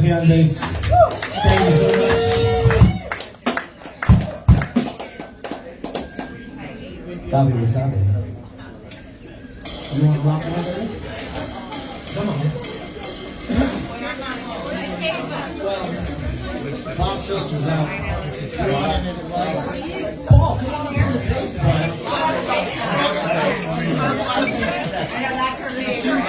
Garcia on bass. Thank you so much. Bobby Wasabi. You want to rock one? Come on. Bob Schultz is out. Paul, come on up to the bass. I know that's her favorite.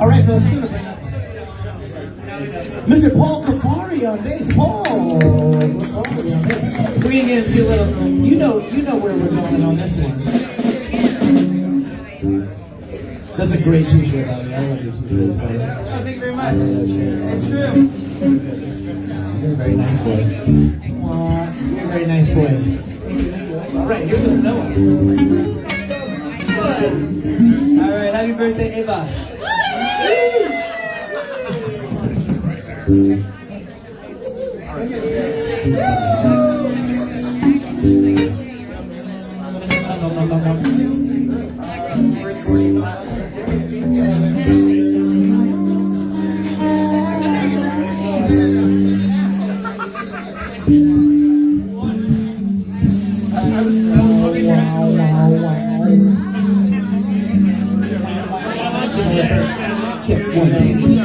All right, let's do it. Mr. Paul Kafari on bass. Paul Kafari on bass. We can get into a little. You know where we're going on this one. That's a great t-shirt, by the way. I love your t-shirts, by the way. Oh, thank you very much. It's true. You're a very nice boy. You're a very nice boy. All right, here's the Noah. All right, happy birthday, Eva. Check 180.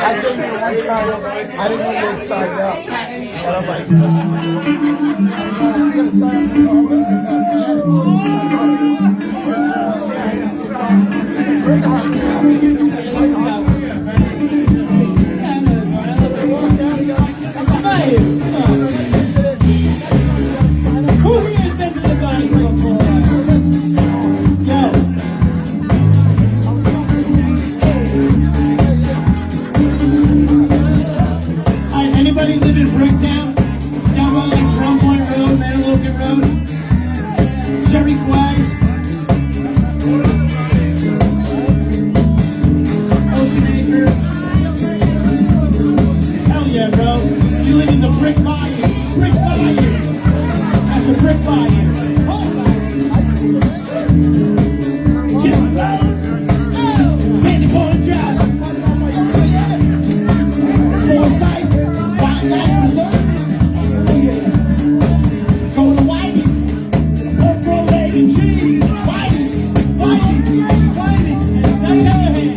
I think one time I didn't know they signed up. But I'm like, I was going to sign up for all this. It's awesome. It's a great heart. Great heart. Who here has been to the body before? Anybody live in Bricktown? Down by like Drum Point Road, Mantalogan Road, Cherry Quay, Ocean Acres. Hell yeah, bro. You live in the Brick Bayou. Brick Bayou. That's a Brick Bayou. Chip Road. Sandy Point Drive. Forsyth. Wildlife Reserve. Go to Whitey's. Pork roll, egg and cheese. Whitey's. Whitey's. Whitey's. Now go ahead.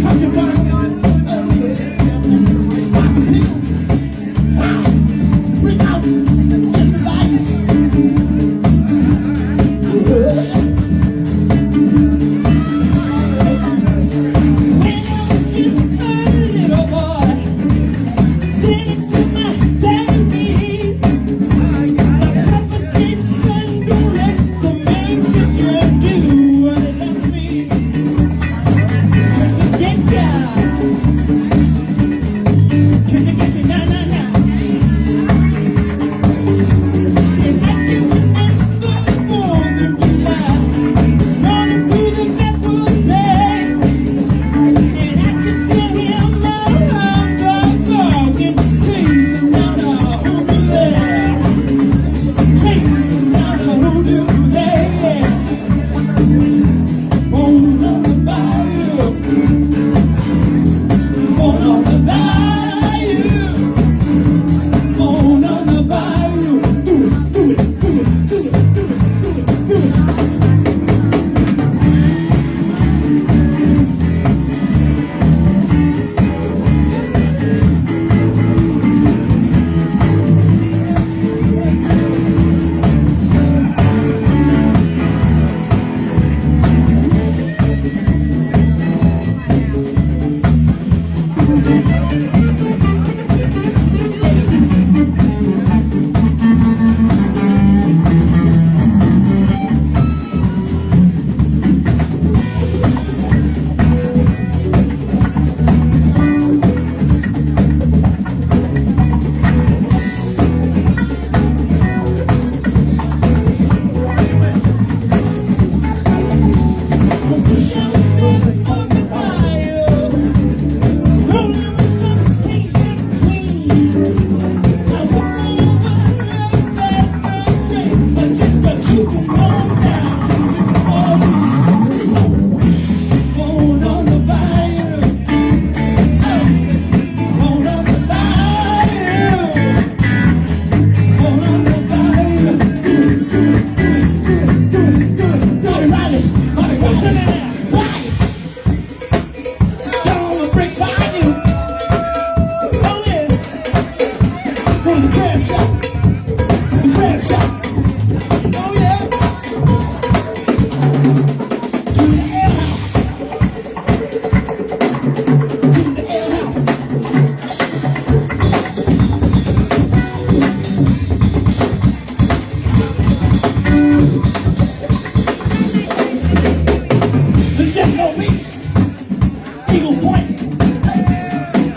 Country Bucks. Boston Hills. Wow. Freak out. Everybody.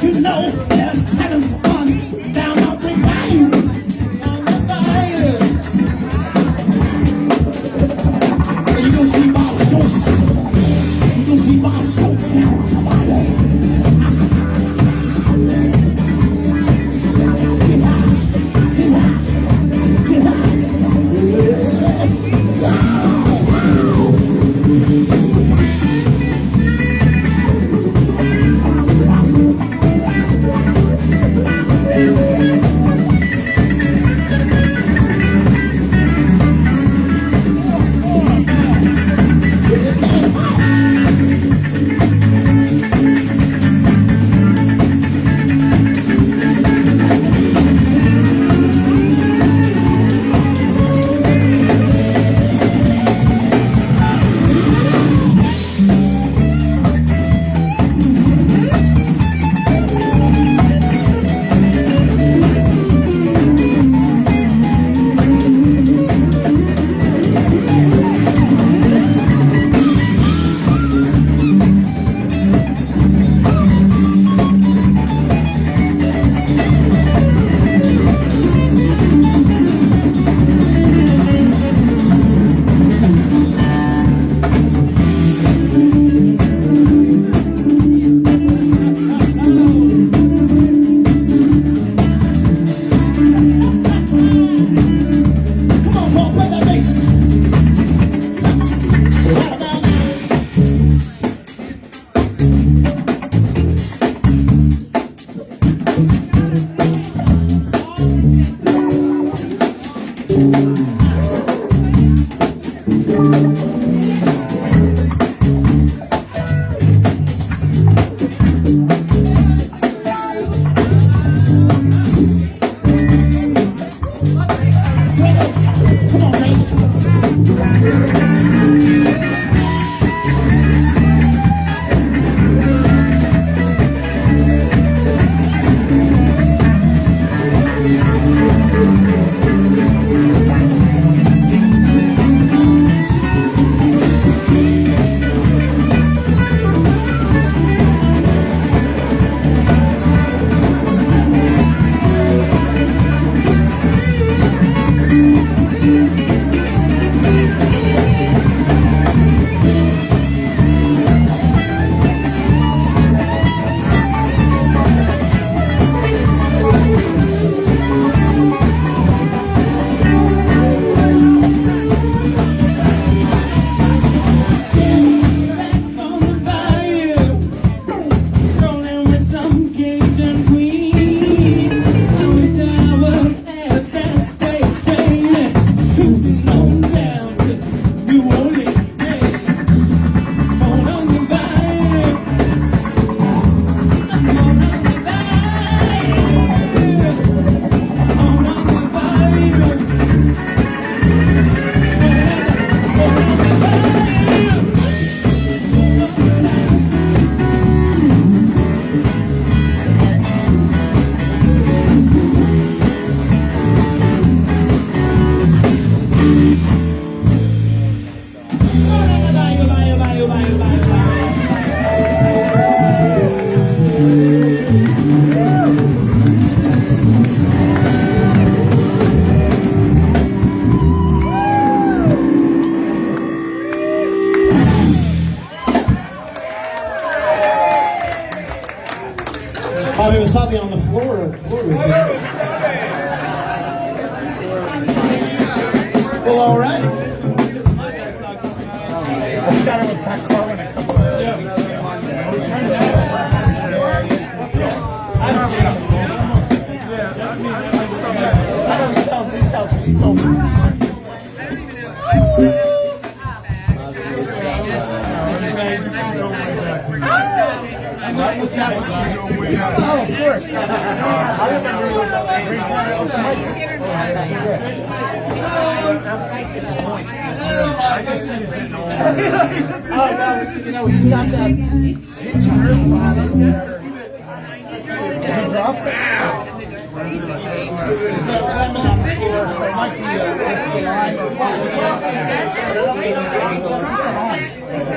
You know, there's having some fun down on Brick Bayou. Bobby Wasabi on the floor routine. Well, all right. I started with Pat Carlin a couple of weeks ago. I've seen him. I don't he told me. What's happening? Oh, of course. I remember you with the Green Planet open mics. Oh, no, you know, he's got that hitch groove on him. He dropped it. Is that what I'm on the floor? So it might be a line or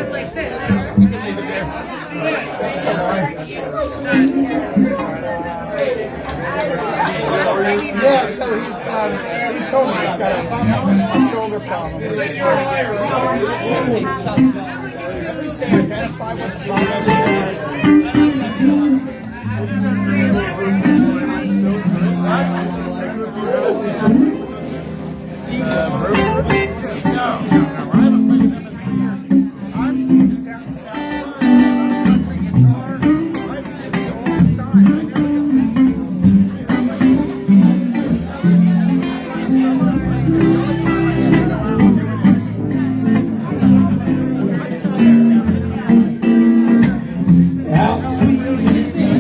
Like this. we can leave it there. This is a line. Yeah, so he told me he's got a shoulder problem. At least they identify what the problem I'm down south. I'm playing guitar. I'm busy all the time. How sweet it is.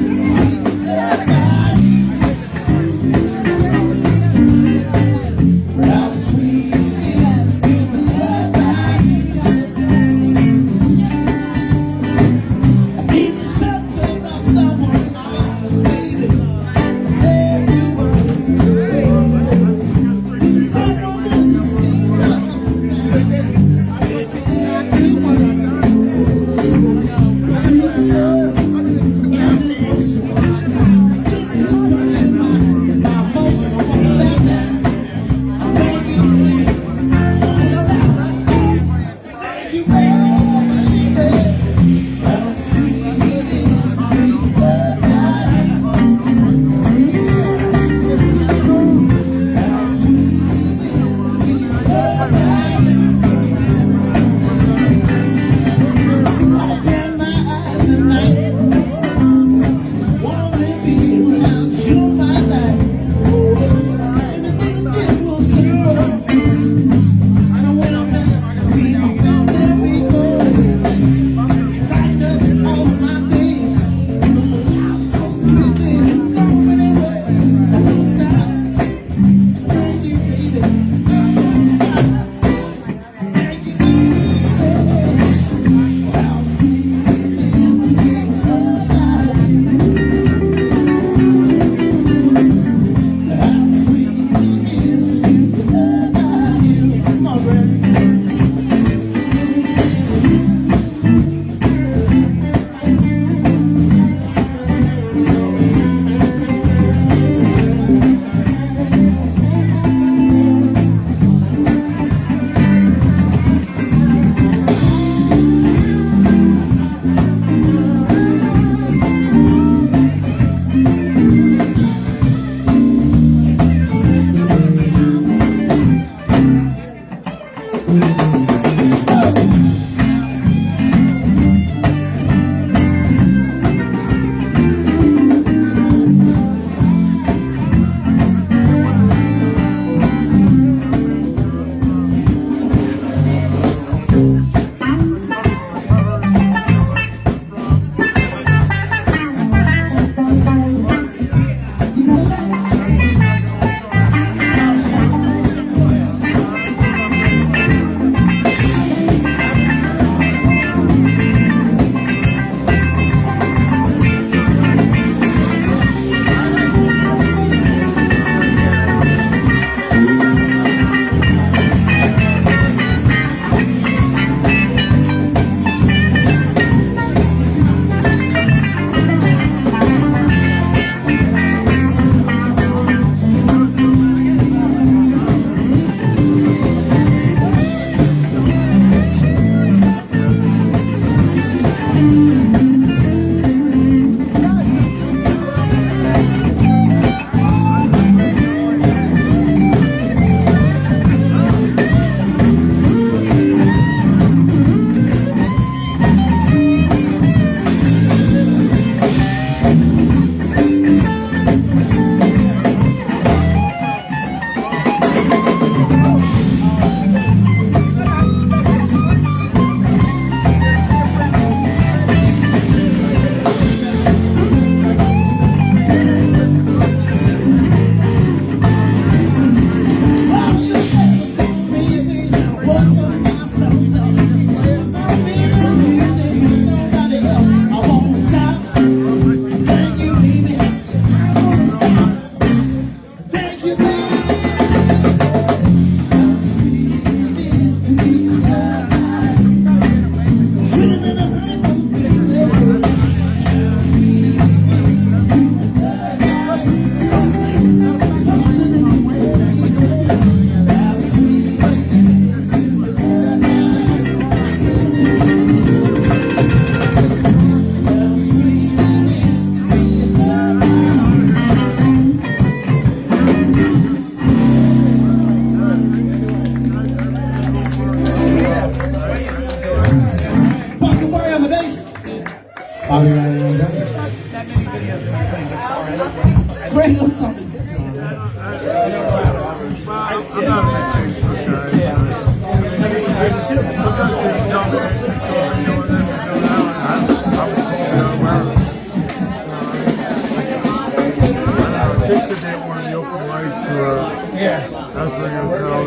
Yeah. That's when you tell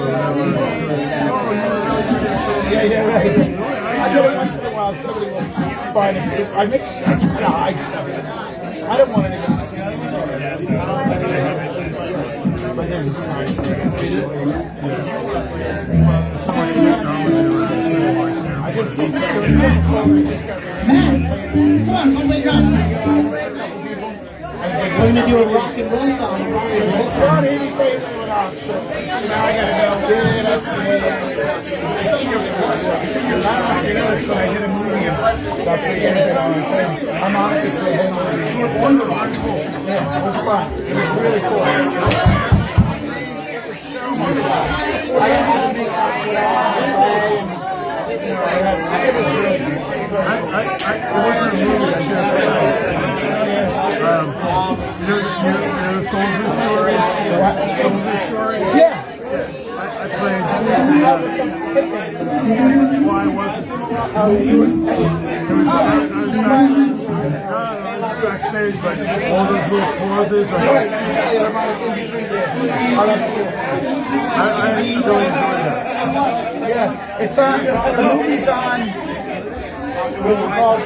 Yeah, right. I do it once in a while. Somebody will find it. I make stuff. Yeah, I stuff it. I don't want anybody to see it. But there's a sign. I just think that there was one song we just got married. Matt, come on, come play drums. We're gonna do a rock and roll song. It's not anything that went on, so now I gotta go. Yeah, that's me. I don't know if you know this, but I did a movie about 3 years ago on a thing. I'm on it for a whole movie. Yeah, it was fun. It was really cool. It was so much fun. I had to make out with all the play and it was really good. it wasn't a movie, I did a play. You know the Soldier Story? Soldier Story? Yeah. I played. Well, I wasn't. Backstage, but all those little pauses. Oh, that's cool. I really enjoyed that. Yeah, it's on. The movie's on. What's it called?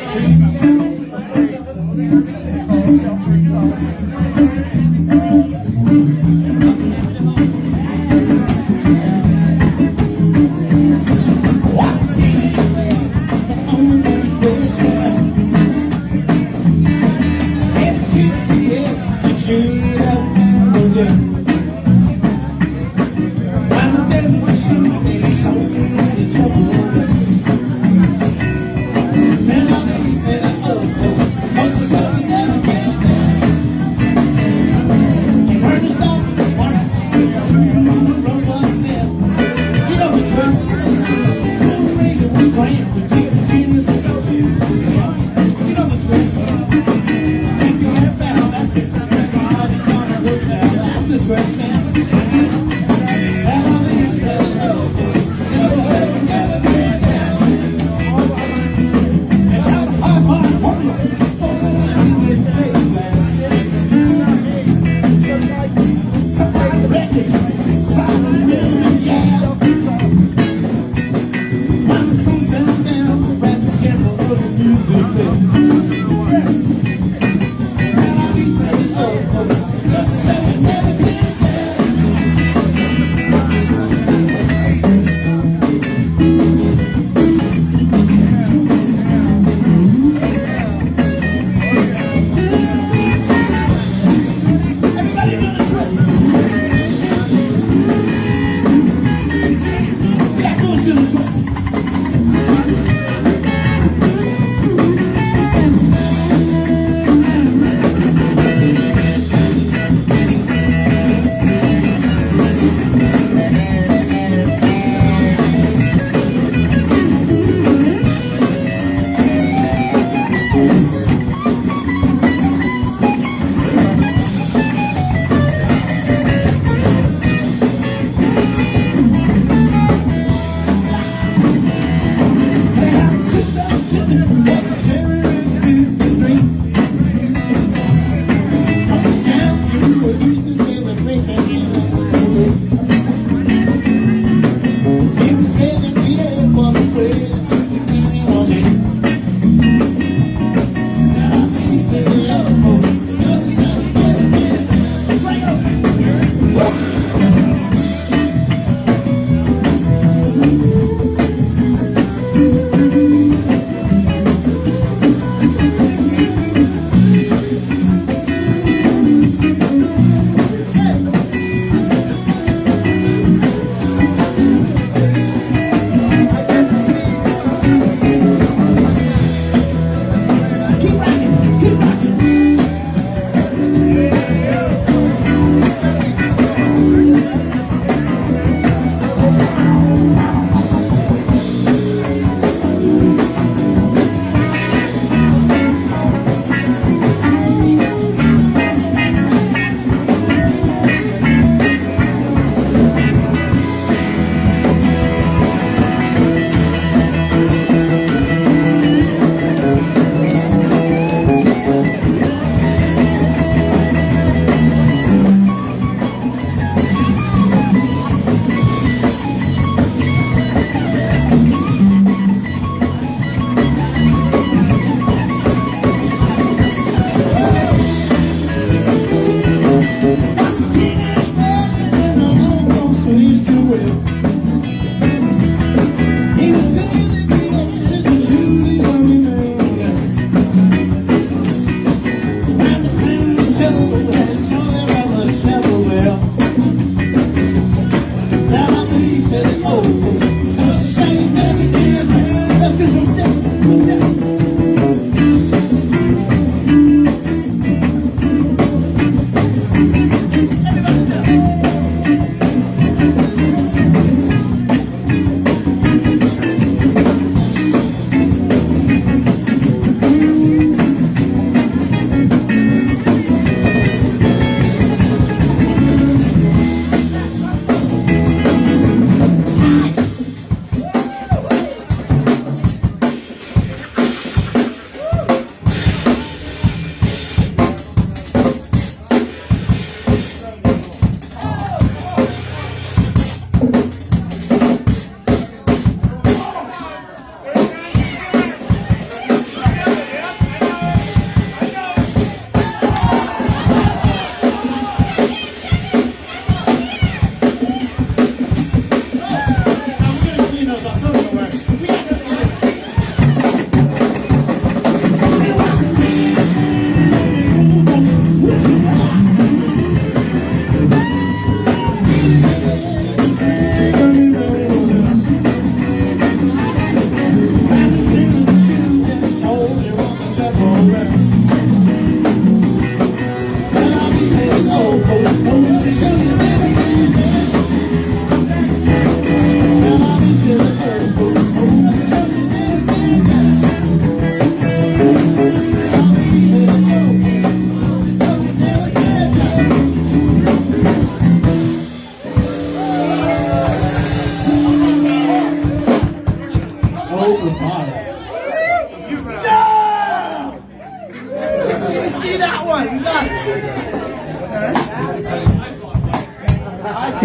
Guys,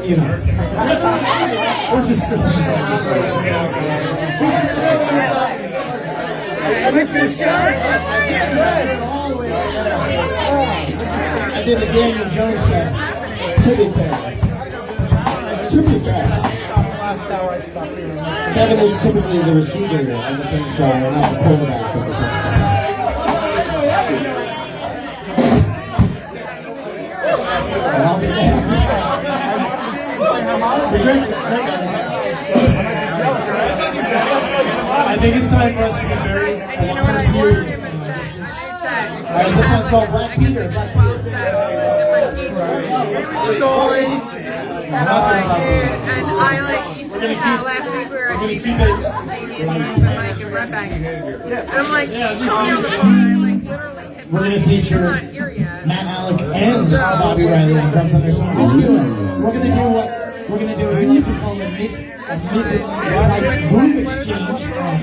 you know, we're just still. I did the Daniel Jones pass. To be fair. Last hour I stopped being a miss. Kevin is typically the receiver of the Kings show, and not the quarterback of the Kings I'll be there. I think it's time for us to get very more serious. Alright, this one's called Black Peter. And I like each week last week we were at Chiefs and Mike and Red Bank. And I'm like, show me on the phone. I like literally hit We're going to not feature here yet. Matt Alec and Bobby Riley on drums on this one. We're going to do what we like to call a mid-groove exchange on drums.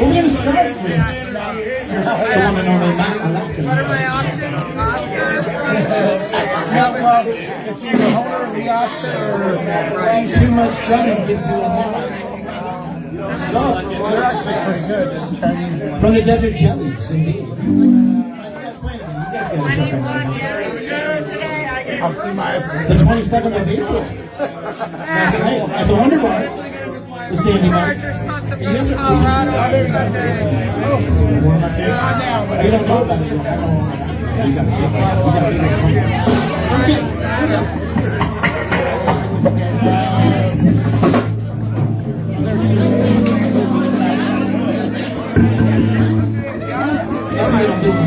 We're going to start with the one and only Matt Alec. What are my options? Oscar. It's either Homer, the Oscar, or Too much drumming gives you a lot. they're actually pretty good. This Chinese one. From the Desert Jellies, indeed. I'll see my eyes. The 27th of April. That's right. At the Wonder Bar. The Sandy Bar. Chargers popped up in Colorado on Sunday. You don't know that. That's what I'm doing.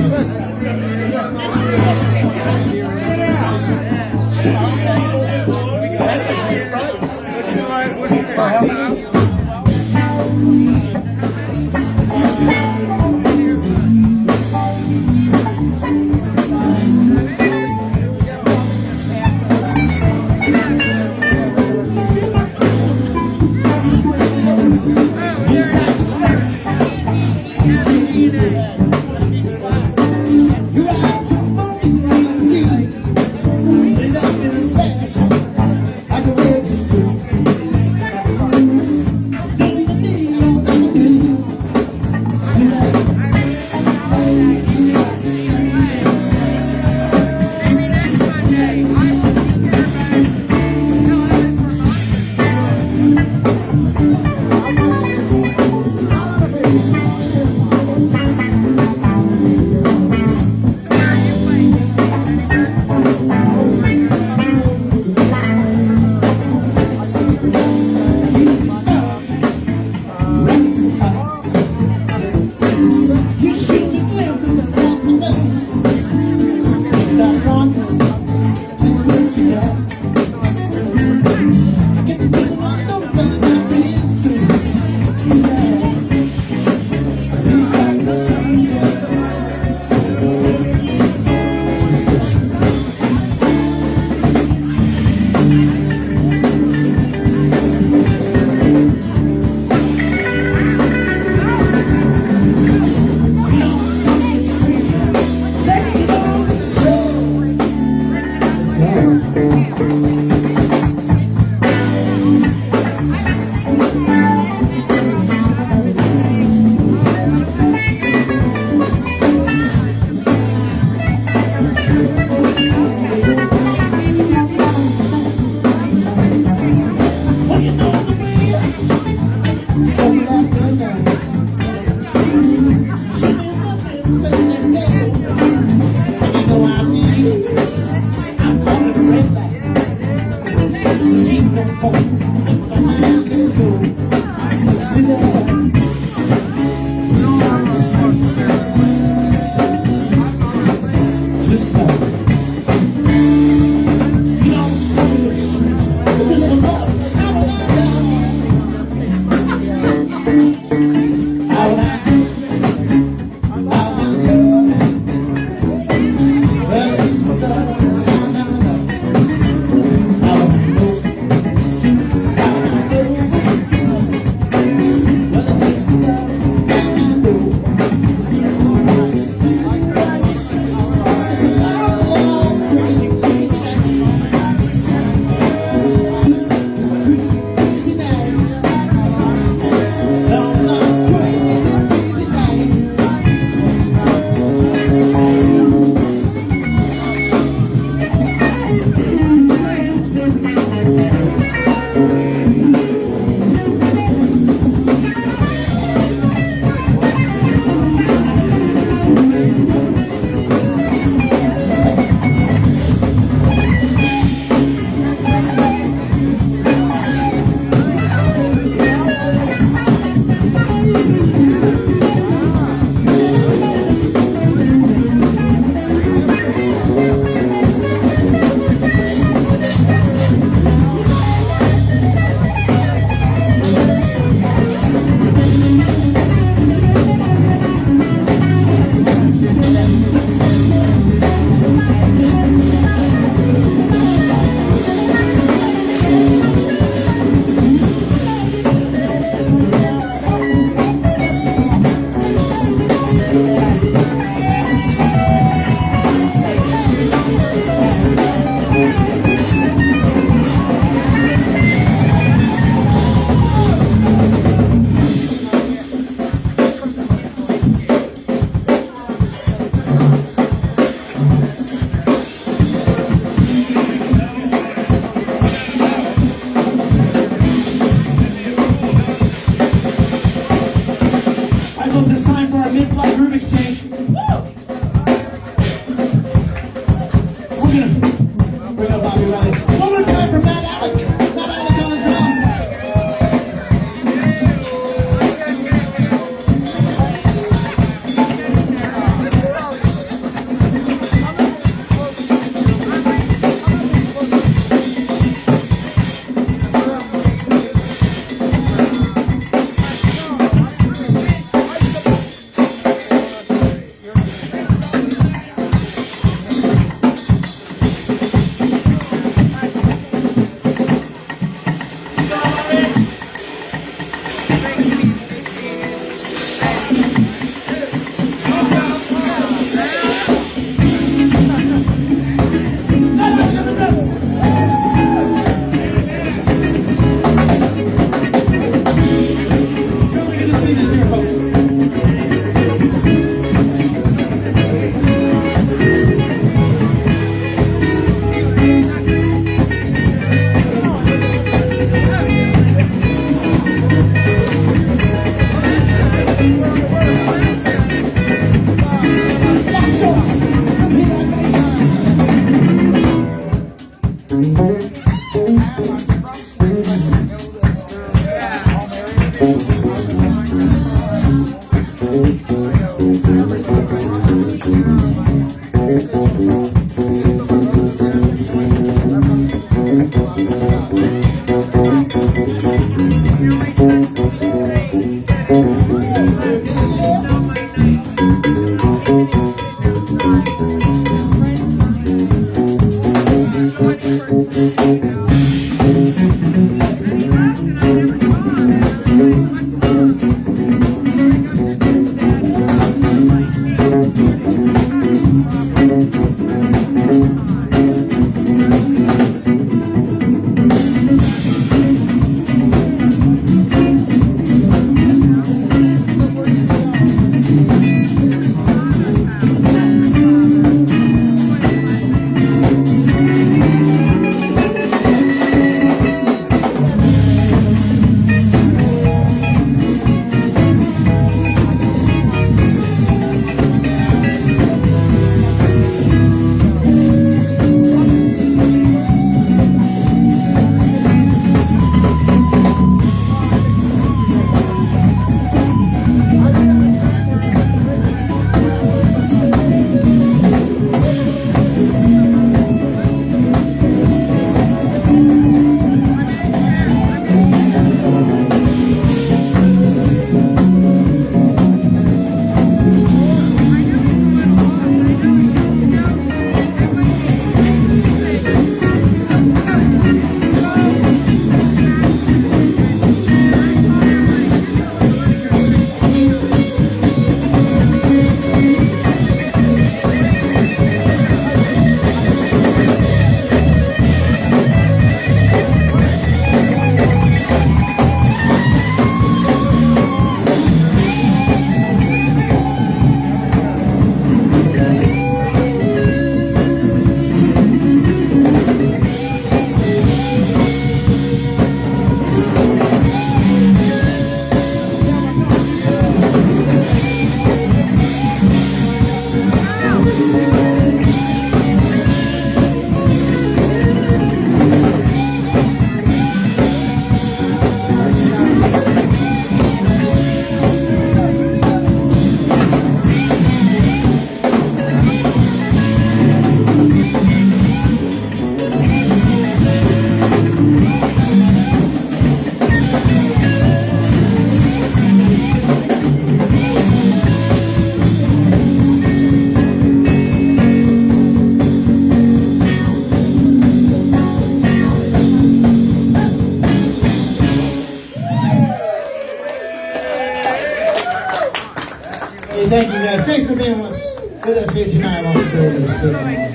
Hey, thank you guys. Thanks for being with us here tonight on Security State.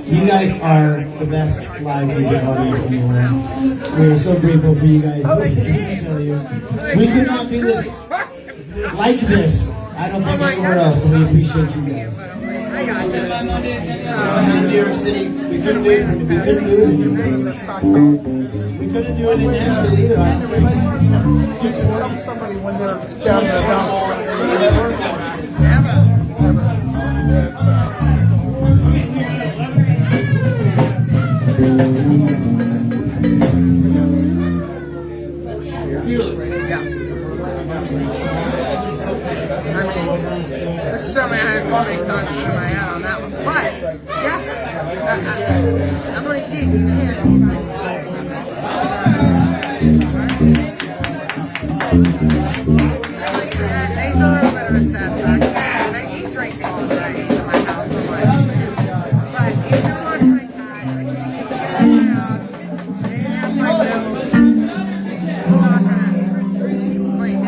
You guys are the best live music audience in the world. We're so grateful for you guys. What can I tell you? We could not do this like this. I don't think anywhere else. So we appreciate you guys. I got you. In New York City, we couldn't do it. We couldn't do it in New York. We couldn't do it in Nashville either. I don't know. Just tell somebody when they're down in the dumps. There's so many thoughts in my head on that one. But, yeah. I'm like, dude, you can't. He's a little bit of a sad sack. He drinks all the time in my house. I'm like, but if you want to drink that, I should take it out. I didn't have my bills. Not that. Like,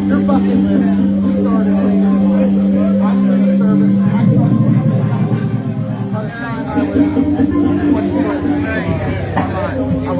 Your bucket list started when I was in the service. I saw it by the time I was 24. I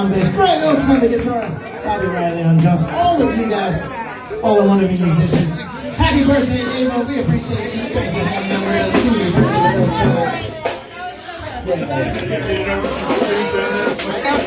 on bass, Greg Oaks on the guitar, Bobby Riley on drums, all of you guys, all the wonderful musicians. Happy birthday, Ava. We appreciate you. Thanks for hanging out with us. Happy birthday to us. Yeah, guys.